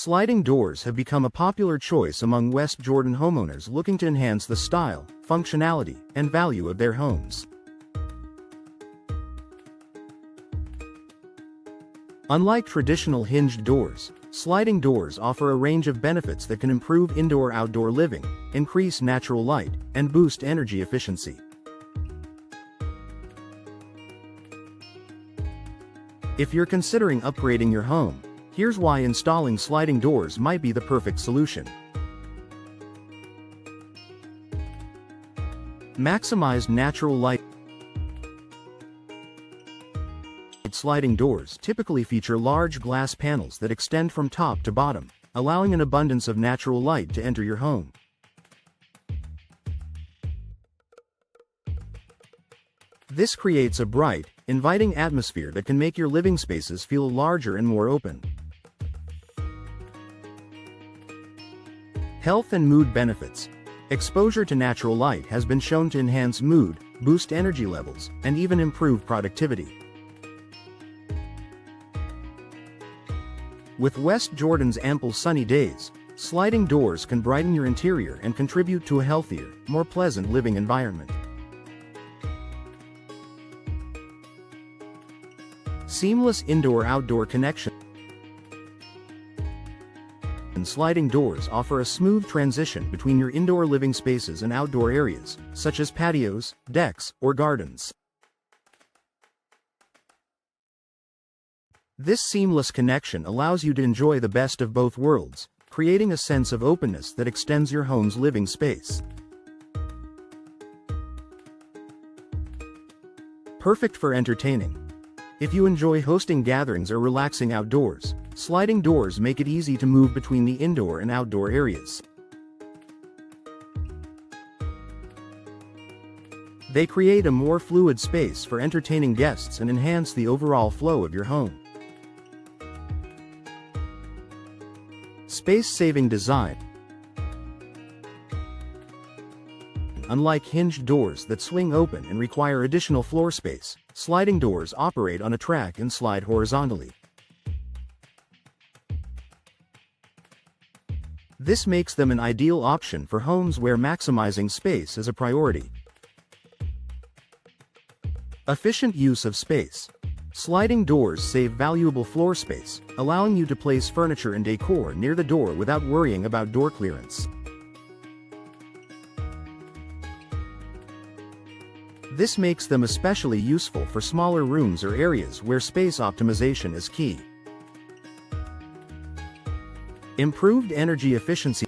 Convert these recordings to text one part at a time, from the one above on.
Sliding doors have become a popular choice among West Jordan homeowners looking to enhance the style, functionality, and value of their homes. Unlike traditional hinged doors, sliding doors offer a range of benefits that can improve indoor-outdoor living, increase natural light, and boost energy efficiency. If you're considering upgrading your home, here's why installing sliding doors might be the perfect solution. Maximize natural light. Sliding doors typically feature large glass panels that extend from top to bottom, allowing an abundance of natural light to enter your home. This creates a bright, inviting atmosphere that can make your living spaces feel larger and more open. Health and mood benefits. Exposure to natural light has been shown to enhance mood, boost energy levels, and even improve productivity. With West Jordan's ample sunny days, sliding doors can brighten your interior and contribute to a healthier, more pleasant living environment. Seamless indoor-outdoor connection. Sliding doors offer a smooth transition between your indoor living spaces and outdoor areas, such as patios, decks, or gardens. This seamless connection allows you to enjoy the best of both worlds, creating a sense of openness that extends your home's living space. Perfect for entertaining. If you enjoy hosting gatherings or relaxing outdoors, sliding doors make it easy to move between the indoor and outdoor areas. They create a more fluid space for entertaining guests and enhance the overall flow of your home. Space-saving design. Unlike hinged doors that swing open and require additional floor space, sliding doors operate on a track and slide horizontally. This makes them an ideal option for homes where maximizing space is a priority. Efficient use of space. Sliding doors save valuable floor space, allowing you to place furniture and decor near the door without worrying about door clearance. This makes them especially useful for smaller rooms or areas where space optimization is key. Improved energy efficiency.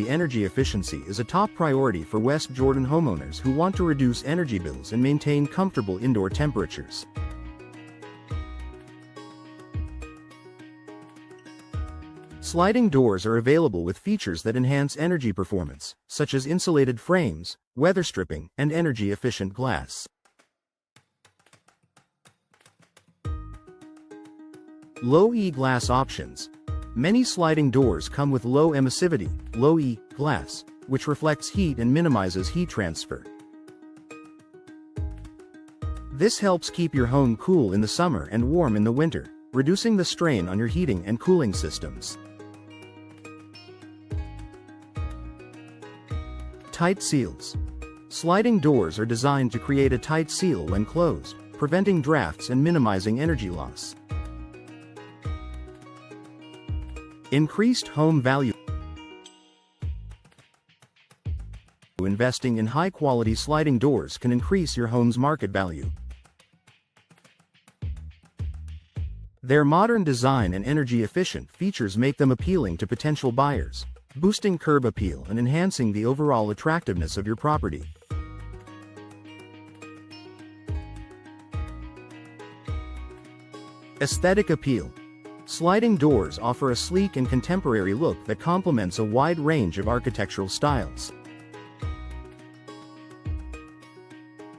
Energy efficiency is a top priority for West Jordan homeowners who want to reduce energy bills and maintain comfortable indoor temperatures. Sliding doors are available with features that enhance energy performance, such as insulated frames, weather stripping, and energy-efficient glass. Low-E glass options. Many sliding doors come with low emissivity, low-E, glass, which reflects heat and minimizes heat transfer. This helps keep your home cool in the summer and warm in the winter, reducing the strain on your heating and cooling systems. Tight seals. Sliding doors are designed to create a tight seal when closed, preventing drafts and minimizing energy loss. Increased home value. Investing in high-quality sliding doors can increase your home's market value. Their modern design and energy-efficient features make them appealing to potential buyers, boosting curb appeal and enhancing the overall attractiveness of your property. Aesthetic appeal. Sliding doors offer a sleek and contemporary look that complements a wide range of architectural styles.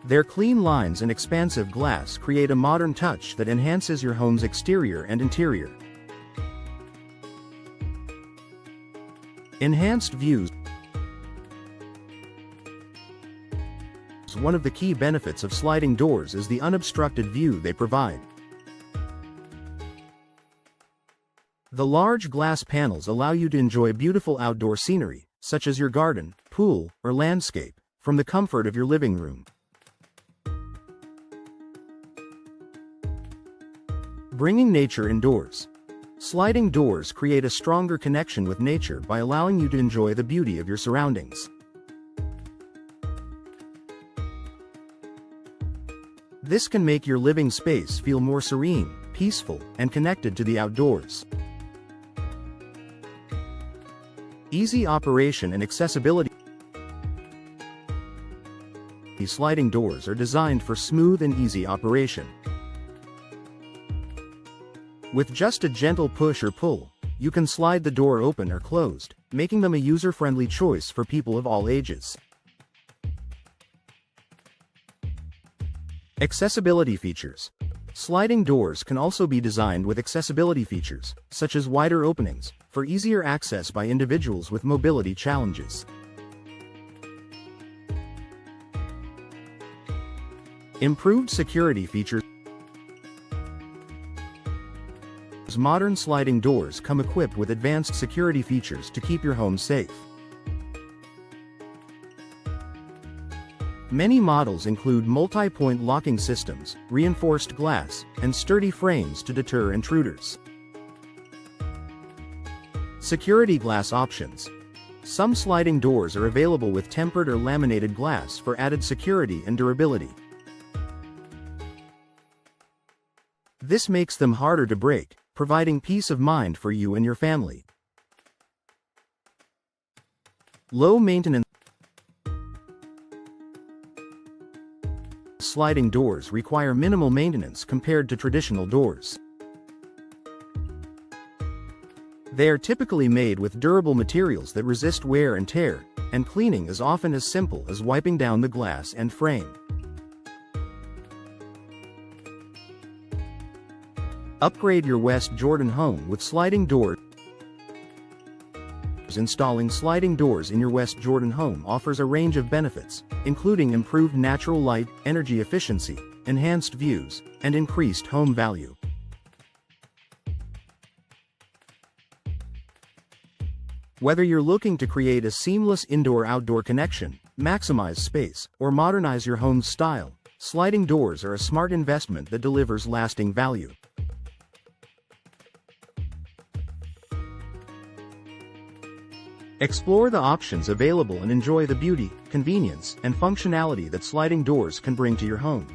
Their clean lines and expansive glass create a modern touch that enhances your home's exterior and interior. Enhanced views. One of the key benefits of sliding doors is the unobstructed view they provide. The large glass panels allow you to enjoy beautiful outdoor scenery, such as your garden, pool, or landscape, from the comfort of your living room. Bringing nature indoors. Sliding doors create a stronger connection with nature by allowing you to enjoy the beauty of your surroundings. This can make your living space feel more serene, peaceful, and connected to the outdoors. Easy operation and accessibility. These sliding doors are designed for smooth and easy operation. With just a gentle push or pull, you can slide the door open or closed, making them a user-friendly choice for people of all ages. Accessibility features. Sliding doors can also be designed with accessibility features, such as wider openings, for easier access by individuals with mobility challenges. Improved security features. Modern sliding doors come equipped with advanced security features to keep your home safe. Many models include multi-point locking systems, reinforced glass, and sturdy frames to deter intruders. Security glass options. Some sliding doors are available with tempered or laminated glass for added security and durability. This makes them harder to break, providing peace of mind for you and your family. Low maintenance. Sliding doors require minimal maintenance compared to traditional doors. They are typically made with durable materials that resist wear and tear, and cleaning is often as simple as wiping down the glass and frame. Upgrade your West Jordan home with sliding doors. Installing sliding doors in your West Jordan home offers a range of benefits, including improved natural light, energy efficiency, enhanced views, and increased home value. Whether you're looking to create a seamless indoor-outdoor connection, maximize space, or modernize your home's style, sliding doors are a smart investment that delivers lasting value. Explore the options available and enjoy the beauty, convenience, and functionality that sliding doors can bring to your home.